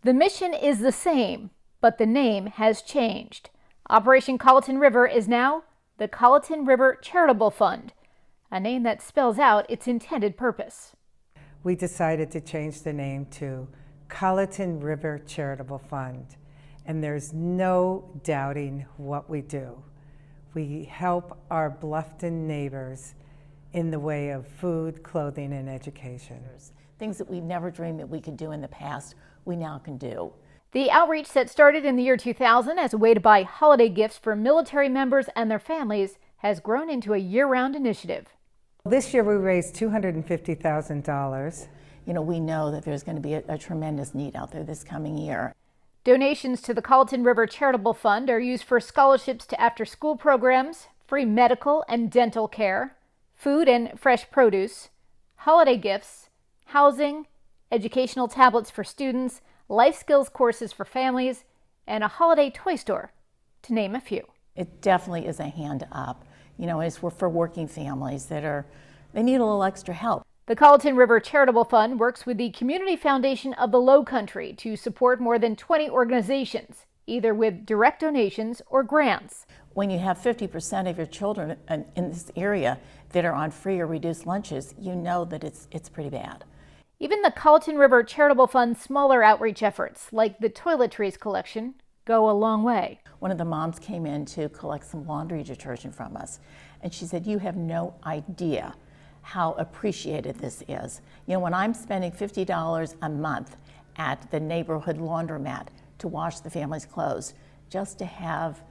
The mission is the same, but the name has changed. Operation Colleton River is now the Colleton River Charitable Fund, a name that spells out its intended purpose. We decided to change the name to Colleton River Charitable Fund, and there's no doubting what we do. We help our Bluffton neighbors in the way of food, clothing, and education. Things that we never dreamed that we could do in the past, we now can do. The outreach that started in the year 2000 as a way to buy holiday gifts for military members and their families has grown into a year-round initiative. This year we raised $250,000. We know that there's going to be a tremendous need out there this coming year. Donations to the Colleton River Charitable Fund are used for scholarships to after-school programs, free medical and dental care, food and fresh produce, holiday gifts, housing, educational tablets for students, life skills courses for families, and a holiday toy store, to name a few. It definitely is a hand up. It's for working families they need a little extra help. The Colleton River Charitable Fund works with the Community Foundation of the Low Country to support more than 20 organizations, either with direct donations or grants. When you have 50% of your children in this area that are on free or reduced lunches, you know that it's pretty bad. Even the Colleton River Charitable Fund's smaller outreach efforts, like the toiletries collection, go a long way. One of the moms came in to collect some laundry detergent from us, and she said, "You have no idea how appreciated this is. When I'm spending $50 a month at the neighborhood laundromat to wash the family's clothes, just to have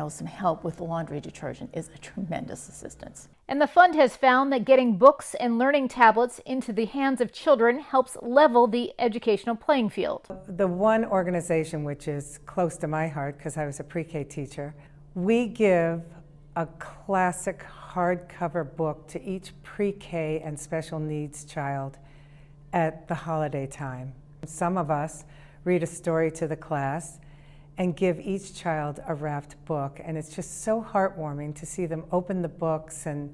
some help with the laundry detergent is a tremendous assistance." And the fund has found that getting books and learning tablets into the hands of children helps level the educational playing field. The one organization which is close to my heart, because I was a pre-K teacher, we give a classic hardcover book to each pre-K and special needs child at the holiday time. Some of us read a story to the class and give each child a wrapped book, and it's just so heartwarming to see them open the books and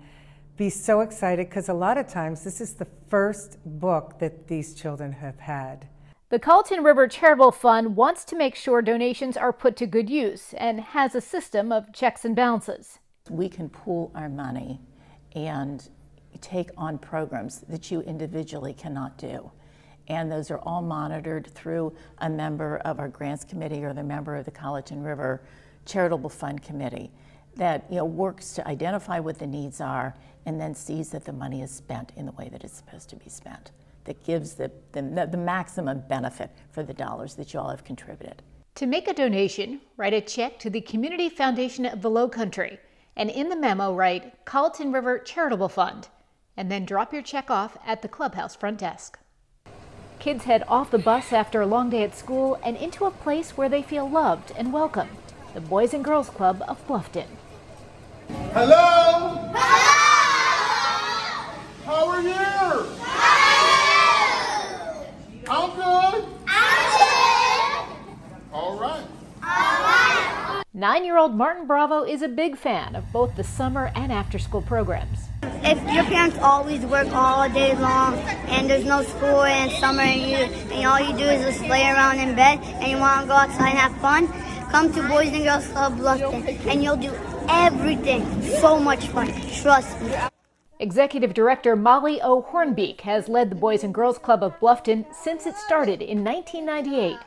be so excited, because a lot of times this is the first book that these children have had. The Colleton River Charitable Fund wants to make sure donations are put to good use and has a system of checks and balances. We can pool our money and take on programs that you individually cannot do. And those are all monitored through a member of our grants committee or the member of the Colleton River Charitable Fund Committee that works to identify what the needs are and then sees that the money is spent in the way that it's supposed to be spent. That gives the maximum benefit for the dollars that you all have contributed. To make a donation, write a check to the Community Foundation of the Low Country, and in the memo write Colleton River Charitable Fund, and then drop your check off at the clubhouse front desk. Kids head off the bus after a long day at school and into a place where they feel loved and welcome, the Boys and Girls Club of Bluffton. Hello? Hello! How are you? How are you? I'm good. I'm good. All right. All right. 9-year-old Martin Bravo is a big fan of both the summer and after-school programs. If your parents always work all day long and there's no school and summer and all you do is just lay around in bed and you want to go outside and have fun, come to Boys and Girls Club Bluffton and you'll do everything. So much fun. Trust me. Executive Director Molly O. Hornbeek has led the Boys and Girls Club of Bluffton since it started in 1998.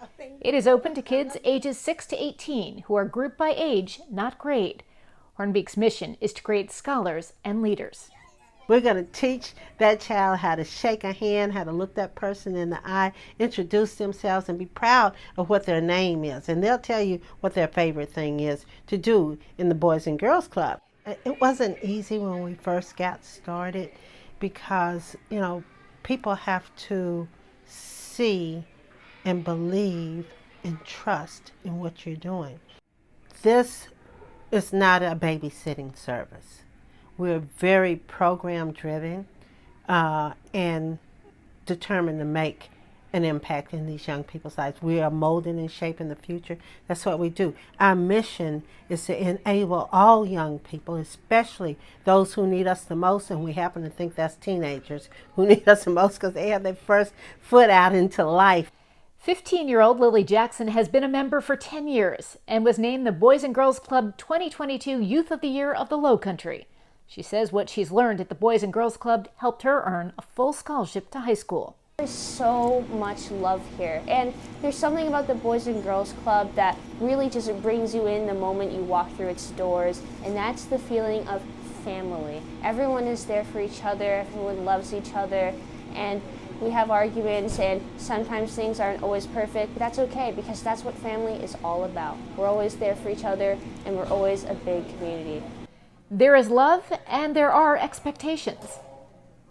It is open to kids ages 6 to 18 who are grouped by age, not grade. Hornbeek's mission is to create scholars and leaders. We're going to teach that child how to shake a hand, how to look that person in the eye, introduce themselves, and be proud of what their name is. And they'll tell you what their favorite thing is to do in the Boys and Girls Club. It wasn't easy when we first got started because, people have to see and believe and trust in what you're doing. This is not a babysitting service. We're very program driven and determined to make an impact in these young people's lives. We are molding and shaping the future. That's what we do. Our mission is to enable all young people, especially those who need us the most, and we happen to think that's teenagers who need us the most because they have their first foot out into life. 15-year-old Lily Jackson has been a member for 10 years and was named the Boys and Girls Club 2022 Youth of the Year of the Lowcountry. She says what she's learned at the Boys and Girls Club helped her earn a full scholarship to high school. There's so much love here, and there's something about the Boys and Girls Club that really just brings you in the moment you walk through its doors, and that's the feeling of family. Everyone is there for each other, everyone loves each other, and we have arguments, and sometimes things aren't always perfect, but that's okay because that's what family is all about. We're always there for each other, and we're always a big community. There is love and there are expectations.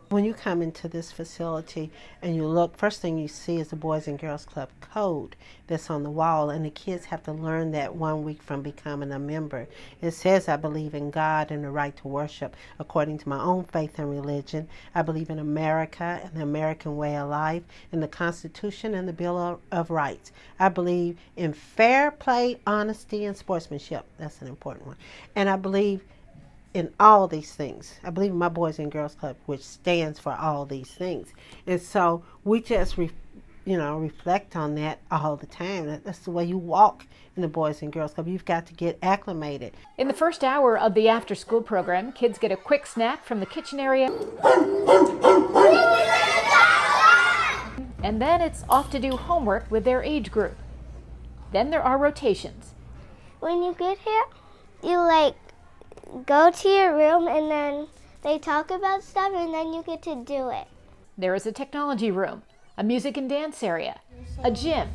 When you come into this facility and you look, first thing you see is the Boys and Girls Club code that's on the wall, and the kids have to learn that 1 week from becoming a member. It says, I believe in God and the right to worship according to my own faith and religion. I believe in America and the American way of life, in the Constitution and the Bill of Rights. I believe in fair play, honesty, and sportsmanship. That's an important one. And I believe in all these things. I believe in my Boys and Girls Club, which stands for all these things. And so we just, reflect on that all the time. That's the way you walk in the Boys and Girls Club. You've got to get acclimated. In the first hour of the after-school program, kids get a quick snack from the kitchen area. And then it's off to do homework with their age group. Then there are rotations. When you get here, you go to your room and then they talk about stuff and then you get to do it. There is a technology room, a music and dance area, a gym,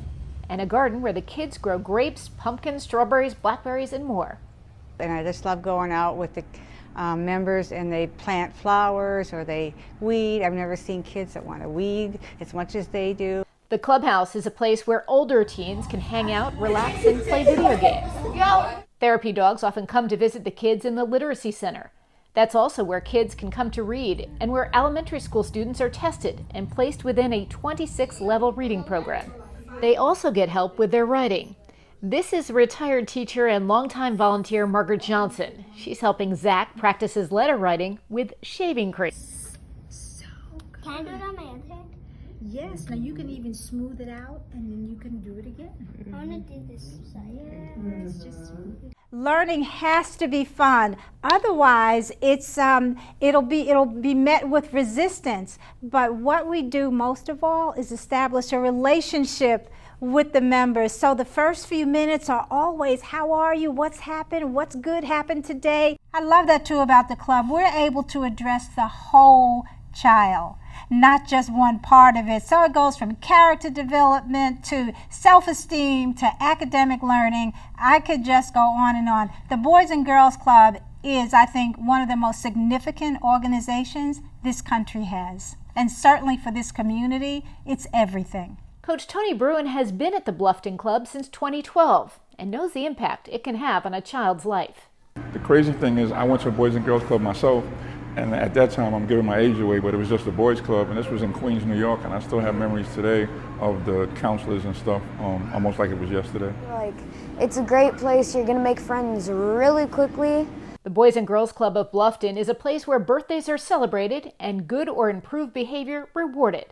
and a garden where the kids grow grapes, pumpkins, strawberries, blackberries, and more. And I just love going out with the members, and they plant flowers or they weed. I've never seen kids that want to weed as much as they do. The clubhouse is a place where older teens can hang out, relax, and play video games. Therapy dogs often come to visit the kids in the Literacy Center. That's also where kids can come to read and where elementary school students are tested and placed within a 26-level reading program. They also get help with their writing. This is retired teacher and longtime volunteer Margaret Johnson. She's helping Zach practice his letter writing with shaving cream. Can I do it on my other hand? Yes, now you can even smooth it out and then you can do it again. I want to do this side. Yes, just smooth it. Learning has to be fun. Otherwise, it'll be met with resistance. But what we do most of all is establish a relationship with the members. So the first few minutes are always, how are you? What's happened? What's good happened today? I love that too about the club. We're able to address the whole child, not just one part of it. So it goes from character development to self-esteem to academic learning. I could just go on and on. The Boys and Girls Club is, I think, one of the most significant organizations this country has. And certainly for this community, it's everything. Coach Tony Bruin has been at the Bluffton Club since 2012 and knows the impact it can have on a child's life. The crazy thing is I went to a Boys and Girls Club myself, and at that time, I'm giving my age away, but it was just a boys club, and this was in Queens, New York, and I still have memories today of the counselors and stuff, almost like it was yesterday. It's a great place. You're gonna make friends really quickly. The Boys and Girls Club of Bluffton is a place where birthdays are celebrated and good or improved behavior rewarded.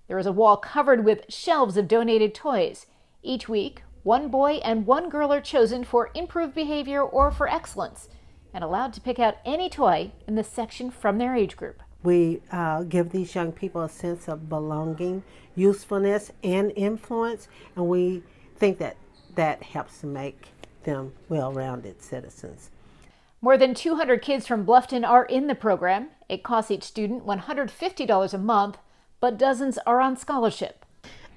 There is a wall covered with shelves of donated toys. Each week, one boy and one girl are chosen for improved behavior or for excellence, and allowed to pick out any toy in the section from their age group. We give these young people a sense of belonging, usefulness, and influence, and we think that helps to make them well-rounded citizens. More than 200 kids from Bluffton are in the program. It costs each student $150 a month, but dozens are on scholarship.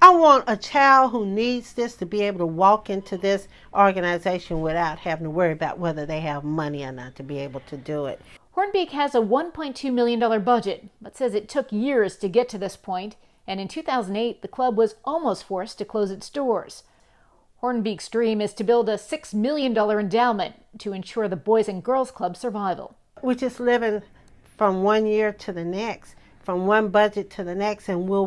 I want a child who needs this to be able to walk into this organization without having to worry about whether they have money or not to be able to do it. Hornbeak has a $1.2 million budget, but says it took years to get to this point, and in 2008, the club was almost forced to close its doors. Hornbeak's dream is to build a $6 million endowment to ensure the Boys and Girls Club survival. We're just living from one year to the next, from one budget to the next, and will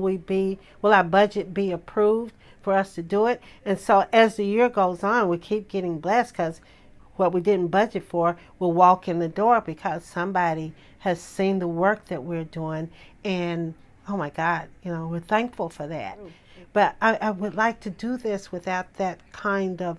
our budget be approved for us to do it? And so as the year goes on, we keep getting blessed because what we didn't budget for will walk in the door because somebody has seen the work that we're doing, and oh my God, we're thankful for that. But I would like to do this without that kind of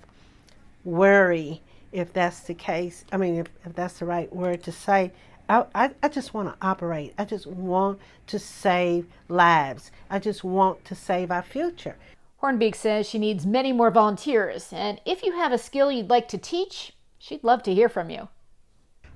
worry, if that's the case. I mean, if that's the right word to say. I just want to operate. I just want to save lives. I just want to save our future. Hornbeek says she needs many more volunteers, and if you have a skill you'd like to teach, she'd love to hear from you.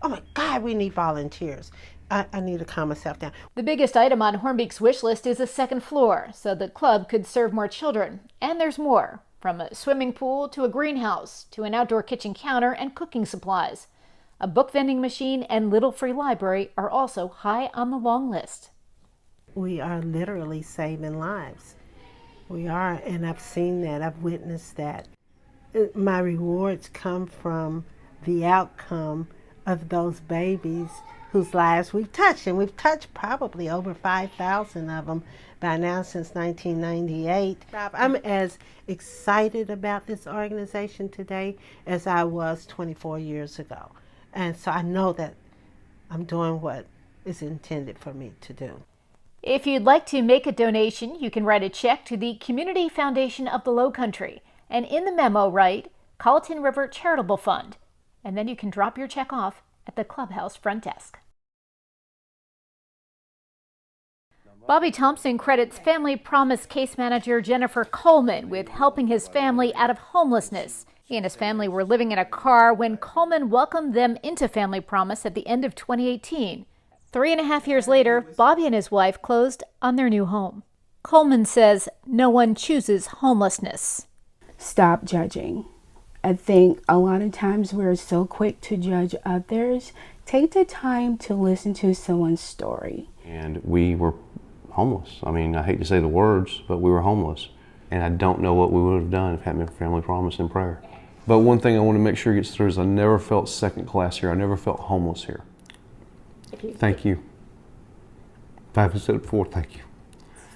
Oh my God, we need volunteers. I need to calm myself down. The biggest item on Hornbeek's wish list is a second floor, so the club could serve more children. And there's more, from a swimming pool to a greenhouse to an outdoor kitchen counter and cooking supplies. A book vending machine and little free library are also high on the long list. We are literally saving lives. We are, and I've seen that. I've witnessed that. My rewards come from the outcome of those babies whose lives we've touched, and we've touched probably over 5,000 of them by now since 1998. I'm as excited about this organization today as I was 24 years ago. And so I know that I'm doing what is intended for me to do. If you'd like to make a donation, you can write a check to the Community Foundation of the Lowcountry, and in the memo write Colleton River Charitable Fund, and then you can drop your check off at the clubhouse front desk. Bobby Thompson credits Family Promise case manager Jennifer Coleman with helping his family out of homelessness. He and his family were living in a car when Coleman welcomed them into Family Promise at the end of 2018. 3.5 years later, Bobby and his wife closed on their new home. Coleman says no one chooses homelessness. Stop judging. I think a lot of times we're so quick to judge others. Take the time to listen to someone's story. And we were homeless. I mean, I hate to say the words, but we were homeless. And I don't know what we would have done if it hadn't been for Family Promise and prayer. But one thing I want to make sure gets through is I never felt second class here. I never felt homeless here. Thank you. If I haven't said it before, thank you.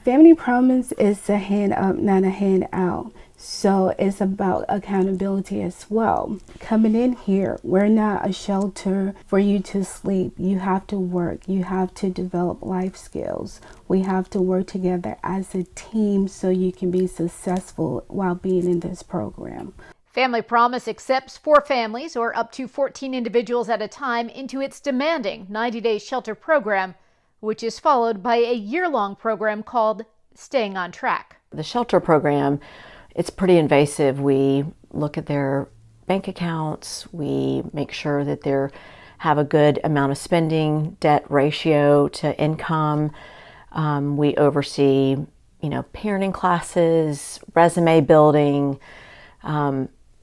Family Promise is a hand up, not a hand out. So it's about accountability as well. Coming in here, we're not a shelter for you to sleep. You have to work. You have to develop life skills. We have to work together as a team so you can be successful while being in this program. Family Promise accepts 4 families or up to 14 individuals at a time into its demanding 90-day shelter program, which is followed by a year-long program called Staying on Track. The shelter program, it's pretty invasive. We look at their bank accounts. We make sure that they have a good amount of spending, debt ratio to income. We oversee, parenting classes, resume building.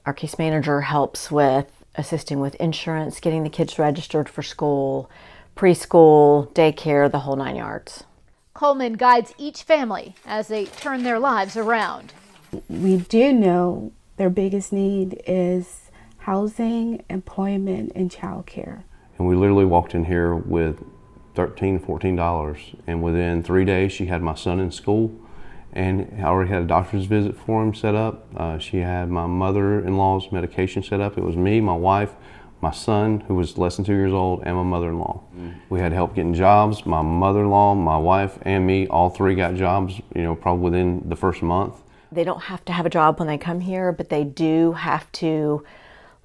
Our case manager helps with assisting with insurance, getting the kids registered for school, preschool, daycare, the whole 9 yards. Coleman guides each family as they turn their lives around. We do know their biggest need is housing, employment, and childcare. And we literally walked in here with $13, $14, and within 3 days she had my son in school, and I already had a doctor's visit for him set up. She had my mother-in-law's medication set up. It was me, my wife, my son, who was less than 2 years old, and my mother-in-law. We had help getting jobs. My mother-in-law, my wife, and me, all 3 got jobs, probably within the first month. They don't have to have a job when they come here, but they do have to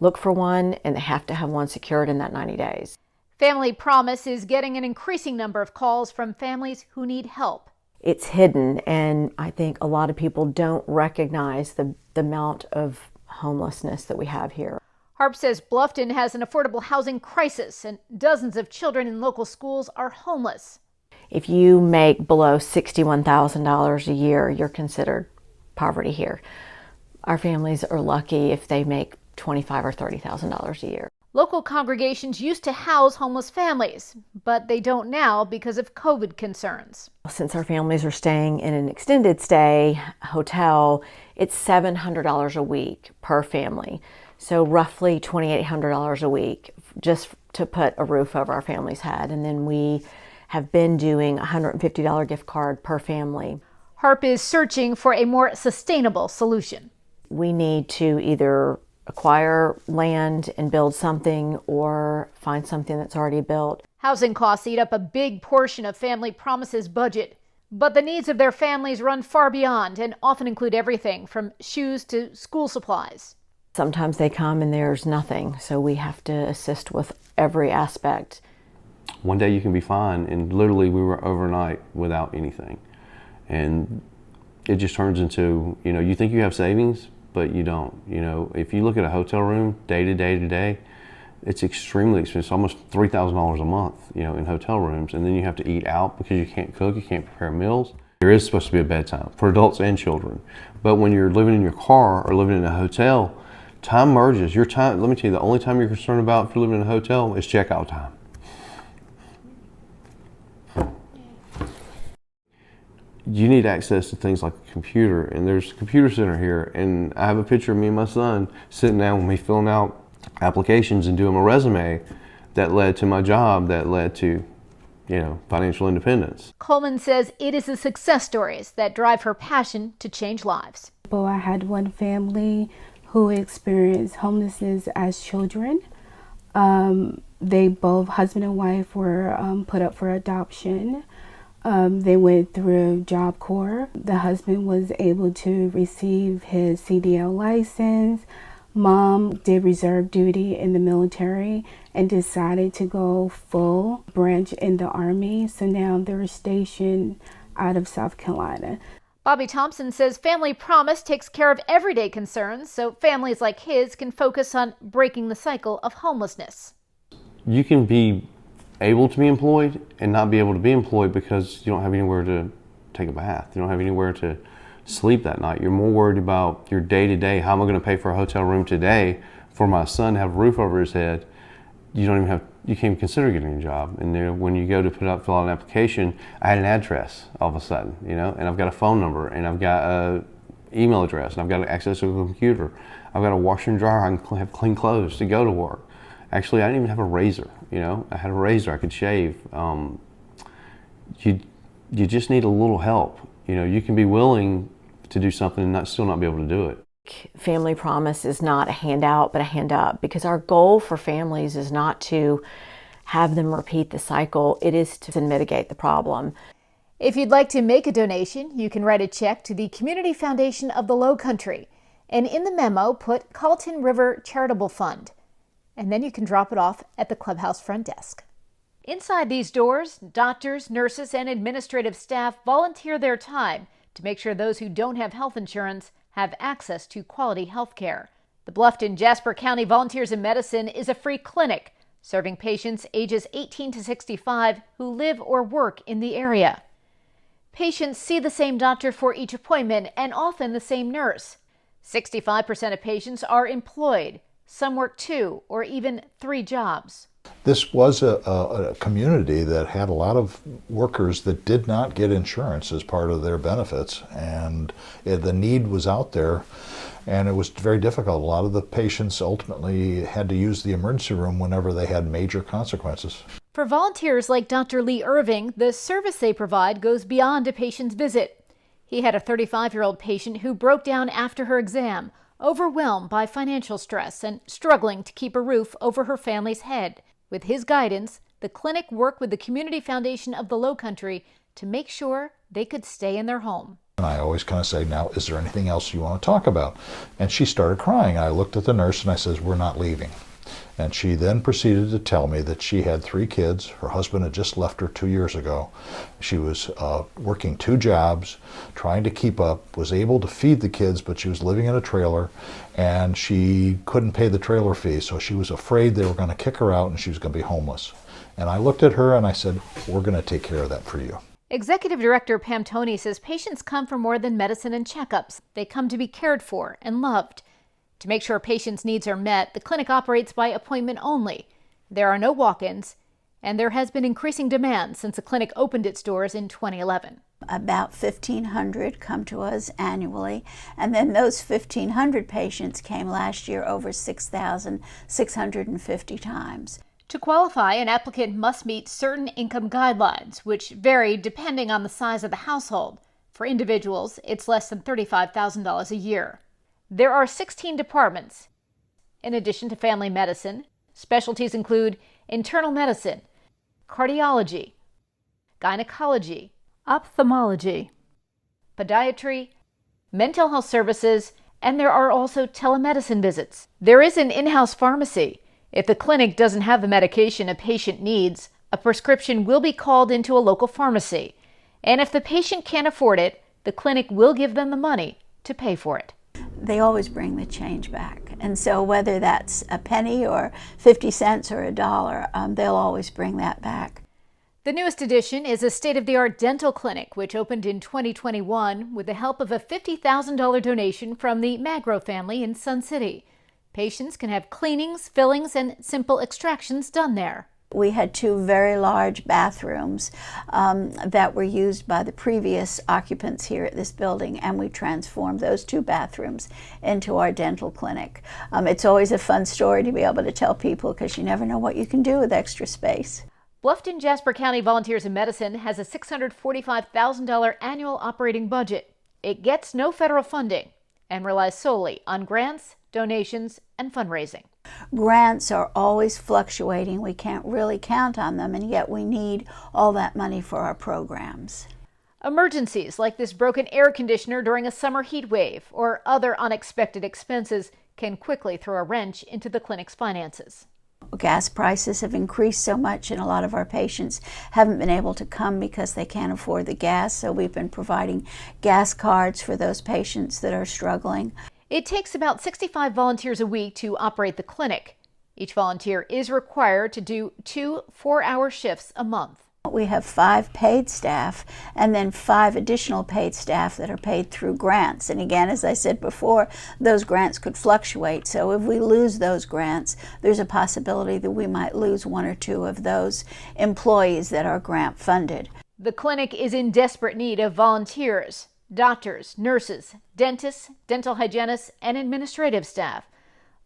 look for one, and they have to have one secured in that 90 days. Family Promise is getting an increasing number of calls from families who need help. It's hidden, and I think a lot of people don't recognize the amount of homelessness that we have here. Harp says Bluffton has an affordable housing crisis, and dozens of children in local schools are homeless. If you make below $61,000 a year, you're considered poverty here. Our families are lucky if they make $25,000 or $30,000 a year. Local congregations used to house homeless families, but they don't now because of COVID concerns. Since our families are staying in an extended stay hotel, it's $700 a week per family. So roughly $2,800 a week just to put a roof over our family's head. And then we have been doing a $150 gift card per family. Harp is searching for a more sustainable solution. We need to either acquire land and build something or find something that's already built. Housing costs eat up a big portion of Family Promise's budget. But the needs of their families run far beyond and often include everything from shoes to school supplies. Sometimes they come and there's nothing, so we have to assist with every aspect. One day you can be fine, and literally we were overnight without anything. And it just turns into, you think you have savings, but you don't. If you look at a hotel room day to day to day, it's extremely expensive, almost $3,000 a month, in hotel rooms. And then you have to eat out because you can't cook, you can't prepare meals. There is supposed to be a bedtime for adults and children. But when you're living in your car or living in a hotel, time merges. Your time, let me tell you, the only time you're concerned about if you're living in a hotel is checkout time. You need access to things like a computer, and there's a computer center here, and I have a picture of me and my son sitting down with me filling out applications and doing my resume that led to my job, that led to, financial independence. Coleman says it is the success stories that drive her passion to change lives. I had one family who experienced homelessness as children. They both, husband and wife, were put up for adoption. They went through Job Corps. The husband was able to receive his CDL license. Mom did reserve duty in the military and decided to go full branch in the Army. So now they're stationed out of South Carolina. Bobby Thompson says Family Promise takes care of everyday concerns so families like his can focus on breaking the cycle of homelessness. You can be able to be employed and not be able to be employed because you don't have anywhere to take a bath. You don't have anywhere to sleep that night. You're more worried about your day-to-day. How am I going to pay for a hotel room today for my son to have a roof over his head? You can't even consider getting a job. And then when you go to fill out an application, I had an address all of a sudden, and I've got a phone number, and I've got an email address, and I've got access to a computer. I've got a washer and dryer. I can have clean clothes to go to work. Actually, I didn't even have a razor. I had a razor I could shave. You just need a little help. You can be willing to do something and still not be able to do it. Family Promise is not a handout, but a hand up, because our goal for families is not to have them repeat the cycle. It is to mitigate the problem. If you'd like to make a donation, you can write a check to the Community Foundation of the Lowcountry, and in the memo put Colleton River Charitable Fund, and then you can drop it off at the clubhouse front desk. Inside these doors, doctors, nurses, and administrative staff volunteer their time to make sure those who don't have health insurance have access to quality health care. The Bluffton-Jasper County Volunteers in Medicine is a free clinic serving patients ages 18 to 65 who live or work in the area. Patients see the same doctor for each appointment and often the same nurse. 65% of patients are employed. Some work 2 or even 3 jobs. This was a community that had a lot of workers that did not get insurance as part of their benefits, and the need was out there, and it was very difficult. A lot of the patients ultimately had to use the emergency room whenever they had major consequences. For volunteers like Dr. Lee Irving, the service they provide goes beyond a patient's visit. He had a 35-year-old patient who broke down after her exam, overwhelmed by financial stress and struggling to keep a roof over her family's head. With his guidance, the clinic worked with the Community Foundation of the Lowcountry to make sure they could stay in their home. And I always kind of say, now, is there anything else you want to talk about? And she started crying. I looked at the nurse and I says, we're not leaving. And she then proceeded to tell me that she had 3 kids. Her husband had just left her 2 years ago. She was working 2 jobs, trying to keep up, was able to feed the kids, but she was living in a trailer, and she couldn't pay the trailer fee, so she was afraid they were going to kick her out and she was going to be homeless. And I looked at her and I said, we're going to take care of that for you. Executive Director Pam Toney says patients come for more than medicine and checkups. They come to be cared for and loved. To make sure patients' needs are met, the clinic operates by appointment only. There are no walk-ins, and there has been increasing demand since the clinic opened its doors in 2011. About 1,500 come to us annually, and then those 1,500 patients came last year over 6,650 times. To qualify, an applicant must meet certain income guidelines, which vary depending on the size of the household. For individuals, it's less than $35,000 a year. There are 16 departments. In addition to family medicine, specialties include internal medicine, cardiology, gynecology, ophthalmology, podiatry, mental health services, and there are also telemedicine visits. There is an in-house pharmacy. If the clinic doesn't have the medication a patient needs, a prescription will be called into a local pharmacy. And if the patient can't afford it, the clinic will give them the money to pay for it. They always bring the change back. And so whether that's a penny or 50 cents or $1, they'll always bring that back. The newest addition is a state-of-the-art dental clinic, which opened in 2021 with the help of a $50,000 donation from the Magro family in Sun City. Patients can have cleanings, fillings, and simple extractions done there. We had 2 very large bathrooms that were used by the previous occupants here at this building, and we transformed those 2 bathrooms into our dental clinic. It's always a fun story to be able to tell people because you never know what you can do with extra space. Bluffton Jasper County Volunteers in Medicine has a $645,000 annual operating budget. It gets no federal funding and relies solely on grants, donations, and fundraising. Grants are always fluctuating. We can't really count on them, and yet we need all that money for our programs. Emergencies like this broken air conditioner during a summer heat wave or other unexpected expenses can quickly throw a wrench into the clinic's finances. Gas prices have increased so much, and a lot of our patients haven't been able to come because they can't afford the gas, so we've been providing gas cards for those patients that are struggling. It takes about 65 volunteers a week to operate the clinic. Each volunteer is required to do 2 4-hour shifts a month. We have 5 paid staff and then 5 additional paid staff that are paid through grants. And again, as I said before, those grants could fluctuate. So if we lose those grants, there's a possibility that we might lose 1 or 2 of those employees that are grant funded. The clinic is in desperate need of volunteers, doctors, nurses, dentists, dental hygienists, and administrative staff.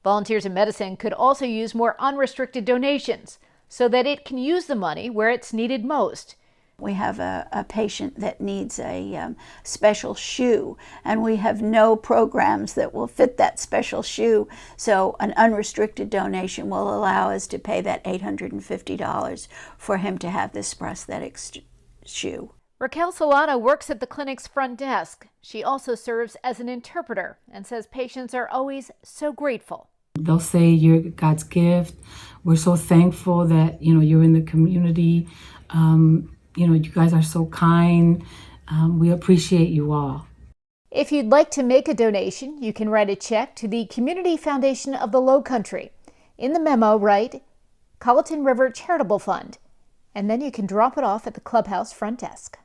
Volunteers in Medicine could also use more unrestricted donations so that it can use the money where it's needed most. We have a patient that needs a special shoe, and we have no programs that will fit that special shoe, so an unrestricted donation will allow us to pay that $850 for him to have this prosthetic shoe. Raquel Solano works at the clinic's front desk. She also serves as an interpreter and says patients are always so grateful. They'll say you're God's gift. We're so thankful that, you're in the community. You guys are so kind. We appreciate you all. If you'd like to make a donation, you can write a check to the Community Foundation of the Low Country. In the memo, write Colleton River Charitable Fund, and then you can drop it off at the clubhouse front desk.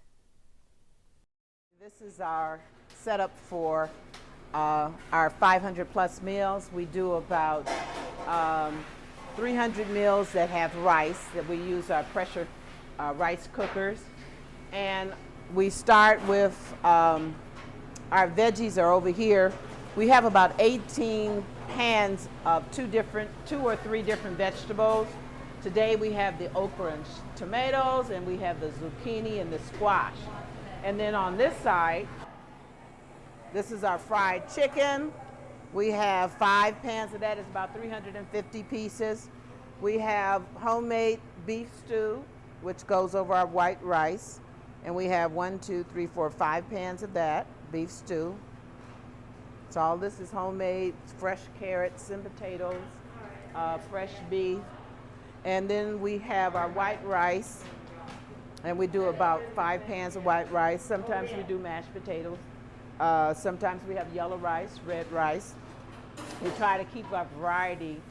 This is our setup for our 500 plus meals. We do about 300 meals that have rice, that we use our pressure rice cookers. And we start with our veggies are over here. We have about 18 pans of 2 or 3 different vegetables. Today we have the okra and tomatoes, and we have the zucchini and the squash. And then on this side, this is our fried chicken. We have 5 pans of that. It's about 350 pieces. We have homemade beef stew, which goes over our white rice. And we have 5 pans of that, beef stew. So all this is homemade, fresh carrots and potatoes, fresh beef. And then we have our white rice. And we do about 5 pans of white rice. Sometimes we do mashed potatoes. Sometimes we have yellow rice, red rice. We try to keep our variety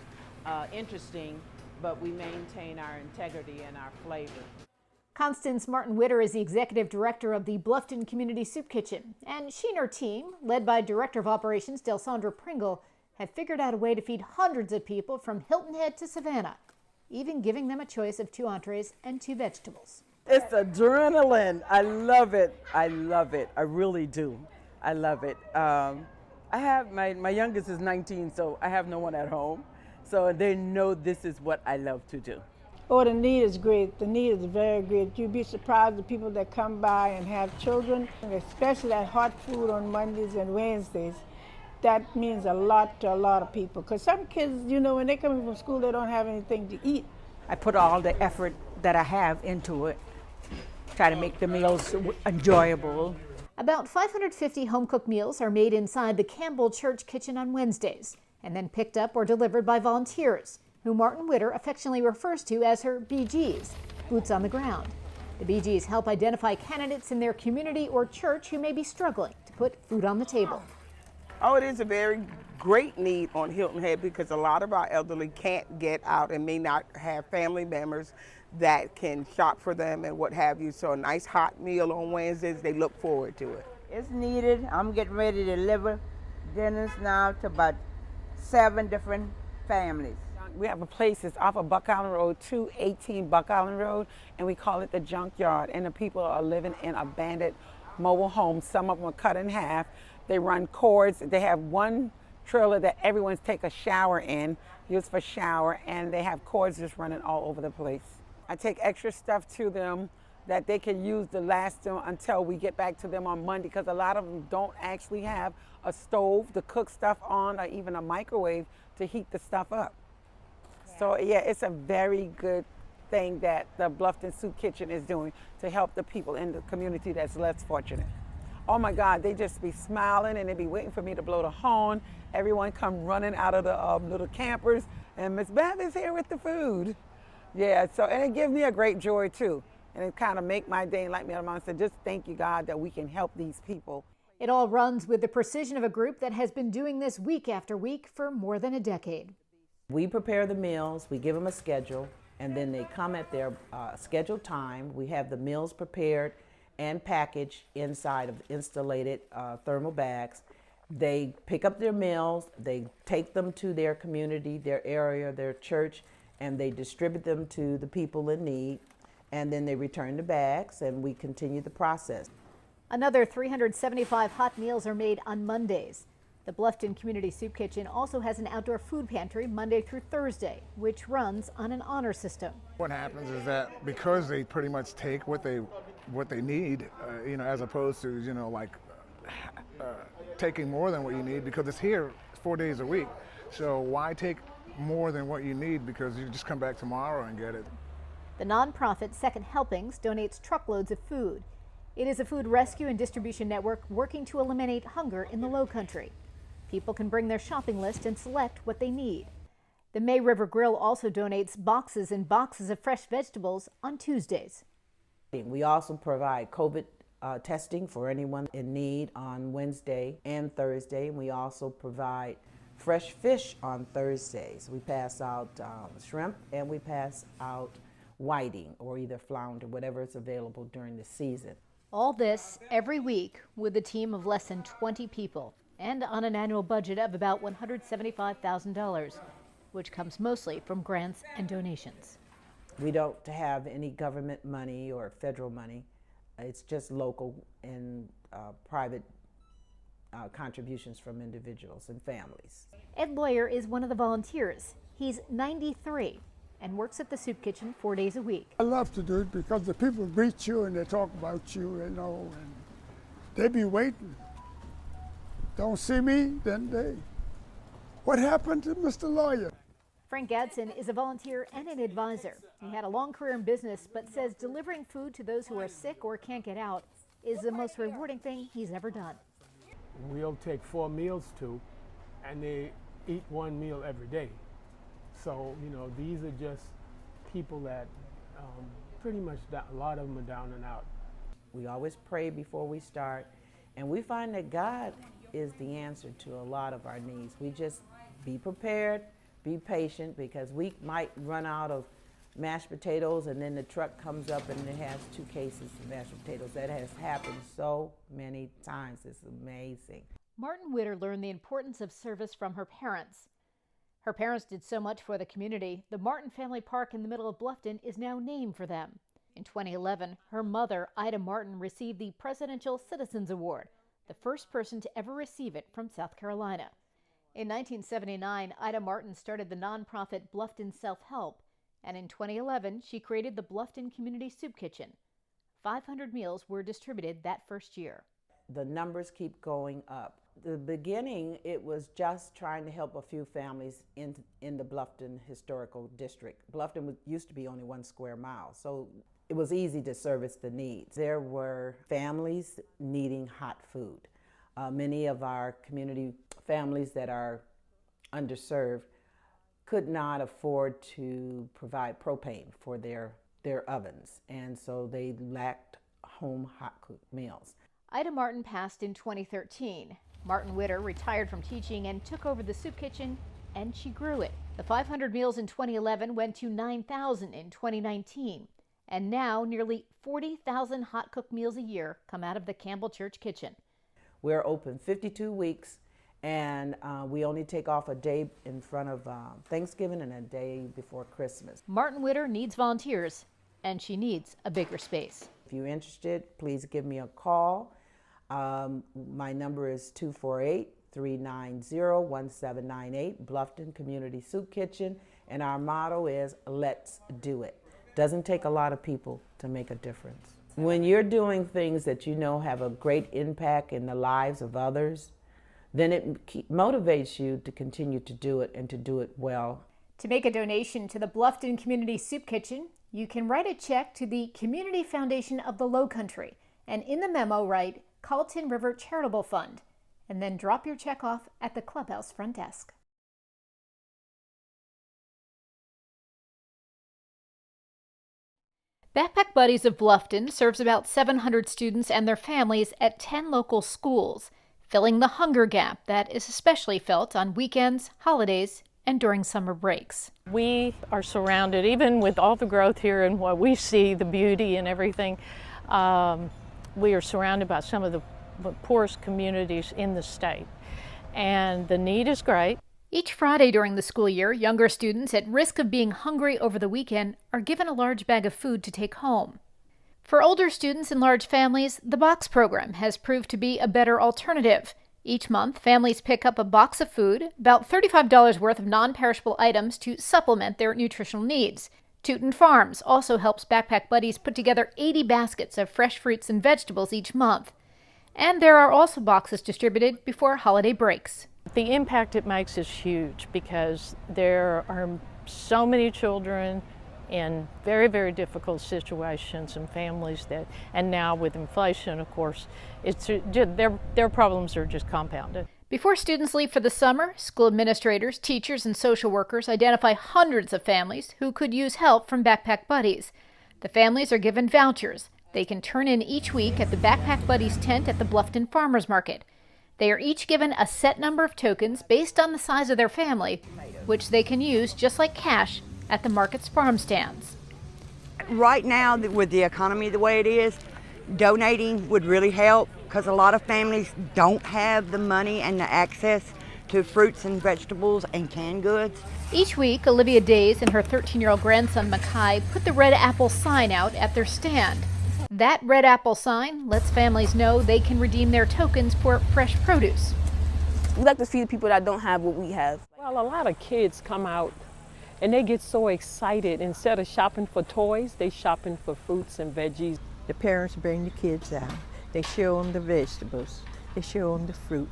interesting, but we maintain our integrity and our flavor. Constance Martin-Witter is the executive director of the Bluffton Community Soup Kitchen, and she and her team, led by Director of Operations Delsandra Pringle, have figured out a way to feed hundreds of people from Hilton Head to Savannah, even giving them a choice of 2 entrees and 2 vegetables. It's adrenaline. I love it. I love it. I really do. I love it. I have my youngest is 19, so I have no one at home. So they know this is what I love to do. Oh, the need is great. The need is very great. You'd be surprised the people that come by and have children, and especially that hot food on Mondays and Wednesdays. That means a lot to a lot of people. Because some kids, when they come from school, they don't have anything to eat. I put all the effort that I have into it, try to make the meals enjoyable. About 550 home-cooked meals are made inside the Campbell Church kitchen on Wednesdays and then picked up or delivered by volunteers, who Martin Witter affectionately refers to as her BGs, boots on the ground. The BGs help identify candidates in their community or church who may be struggling to put food on the table. Oh, it is a very great need on Hilton Head because a lot of our elderly can't get out and may not have family members that can shop for them and what have you. So a nice hot meal on Wednesdays, they look forward to it. It's needed. I'm getting ready to deliver dinners now to about 7 different families. We have a place, it's off of Buck Island Road, 218 Buck Island Road, and we call it the Junkyard. And the people are living in abandoned mobile homes. Some of them are cut in half. They run cords. They have one trailer that everyone's take a shower in, used for shower, and they have cords just running all over the place. I take extra stuff to them that they can use to last them until we get back to them on Monday, because a lot of them don't actually have a stove to cook stuff on or even a microwave to heat the stuff up. So yeah, it's a very good thing that the Bluffton Soup Kitchen is doing to help the people in the community that's less fortunate. Oh my God, they just be smiling and they be waiting for me to blow the horn. Everyone come running out of the little campers, and Miss Bev is here with the food. Yeah, so, and it gives me a great joy too. And it kind of make my day, and like my mom said, just thank you, God, that we can help these people. It all runs with the precision of a group that has been doing this week after week for more than a decade. We prepare the meals, we give them a schedule, and then they come at their scheduled time. We have the meals prepared and packaged inside of insulated thermal bags. They pick up their meals, they take them to their community, their area, their church, and they distribute them to the people in need. And then they return the bags, and we continue the process. Another 375 hot meals are made on Mondays. The Bluffton Community Soup Kitchen also has an outdoor food pantry Monday through Thursday, which runs on an honor system. What happens is that because they pretty much take what they need, as opposed to taking more than what you need, because it's here 4 days a week. So why take more than what you need, because you just come back tomorrow and get it. The nonprofit Second Helpings donates truckloads of food. It is a food rescue and distribution network working to eliminate hunger in the Lowcountry. People can bring their shopping list and select what they need. The May River Grill also donates boxes and boxes of fresh vegetables on Tuesdays. We also provide COVID testing for anyone in need on Wednesday and Thursday. We also provide fresh fish on Thursdays. We pass out shrimp, and we pass out whiting or either flounder, whatever is available during the season. All this every week with a team of less than 20 people and on an annual budget of about $175,000, which comes mostly from grants and donations. We don't have any government money or federal money. It's just local and private contributions from individuals and families. Ed Lawyer is one of the volunteers. He's 93 and works at the soup kitchen 4 days a week. I love to do it because the people greet you and they talk about you, and they be waiting. Don't see me, then what happened to Mr. Lawyer? Frank Gadsden is a volunteer and an advisor. He had a long career in business, but says delivering food to those who are sick or can't get out is the most rewarding thing he's ever done. We'll take 4 meals to, and they eat 1 meal every day. So, these are just people that pretty much a lot of them are down and out. We always pray before we start, and we find that God is the answer to a lot of our needs. We just be prepared, be patient, because we might run out of mashed potatoes and then the truck comes up and it has 2 cases of mashed potatoes. That has happened so many times. It's amazing. Martin Witter learned the importance of service from her parents. Her parents did so much for the community. The Martin Family Park in the middle of Bluffton is now named for them. In 2011, her mother, Ida Martin, received the Presidential Citizens Award, the first person to ever receive it from South Carolina. In 1979, Ida Martin started the nonprofit Bluffton Self-Help, and in 2011, she created the Bluffton Community Soup Kitchen. 500 meals were distributed that first year. The numbers keep going up. The beginning, it was just trying to help a few families in the Bluffton Historical District. Bluffton used to be only 1 square mile, so it was easy to service the needs. There were families needing hot food. Many of our community families that are underserved could not afford to provide propane for their ovens, and so they lacked home hot cooked meals. Ida Martin passed in 2013. Martin Witter retired from teaching and took over the soup kitchen, and she grew it. The 500 meals in 2011 went to 9,000 in 2019, and now nearly 40,000 hot cooked meals a year come out of the Campbell Church kitchen. We're open 52 weeks, and we only take off a day in front of Thanksgiving and a day before Christmas. Martin Witter needs volunteers, and she needs a bigger space. If you're interested, please give me a call. My number is 248-390-1798, Bluffton Community Soup Kitchen, and our motto is, let's do it. Doesn't take a lot of people to make a difference. When you're doing things that you know have a great impact in the lives of others, then it motivates you to continue to do it and to do it well. To make a donation to the Bluffton Community Soup Kitchen, you can write a check to the Community Foundation of the Lowcountry, and in the memo write Colleton River Charitable Fund, and then drop your check off at the clubhouse front desk. Backpack Buddies of Bluffton serves about 700 students and their families at 10 local schools, filling the hunger gap that is especially felt on weekends, holidays, and during summer breaks. We are surrounded, even with all the growth here and what we see, the beauty and everything, we are surrounded by some of the poorest communities in the state. And the need is great. Each Friday during the school year, younger students at risk of being hungry over the weekend are given a large bag of food to take home. For older students and large families, the box program has proved to be a better alternative. Each month, families pick up a box of food, about $35 worth of non-perishable items to supplement their nutritional needs. Tootin Farms also helps Backpack Buddies put together 80 baskets of fresh fruits and vegetables each month. And there are also boxes distributed before holiday breaks. The impact it makes is huge because there are so many children in very, very difficult situations and families that, and now with inflation, of course, their problems are just compounded. Before students leave for the summer, school administrators, teachers, and social workers identify hundreds of families who could use help from Backpack Buddies. The families are given vouchers they can turn in each week at the Backpack Buddies tent at the Bluffton Farmers Market. They are each given a set number of tokens based on the size of their family, which they can use just like cash at the market's farm stands. Right now, with the economy the way it is, donating would really help because a lot of families don't have the money and the access to fruits and vegetables and canned goods. Each week, Olivia Days and her 13-year-old grandson, Mackay, put the Red Apple sign out at their stand. That Red Apple sign lets families know they can redeem their tokens for fresh produce. We like to feed the people that don't have what we have. Well, a lot of kids come out and they get so excited. Instead of shopping for toys, they shopping for fruits and veggies. The parents bring the kids out. They show them the vegetables. They show them the fruit.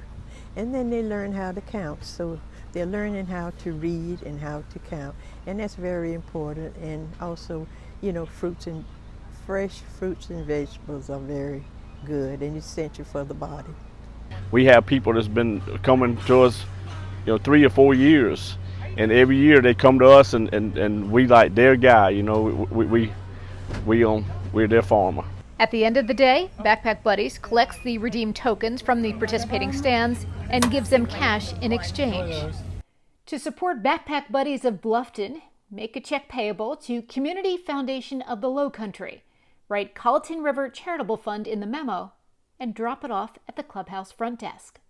And then they learn how to count. So they're learning how to read and how to count. And that's very important. And also, you know, fresh fruits and vegetables are very good and essential for the body. We have people that's been coming to us, 3 or 4 years, and every year they come to us and we like their guy, we're their farmer. At the end of the day, Backpack Buddies collects the redeemed tokens from the participating stands and gives them cash in exchange. To support Backpack Buddies of Bluffton, make a check payable to Community Foundation of the Lowcountry. Write Colleton River Charitable Fund in the memo and drop it off at the clubhouse front desk.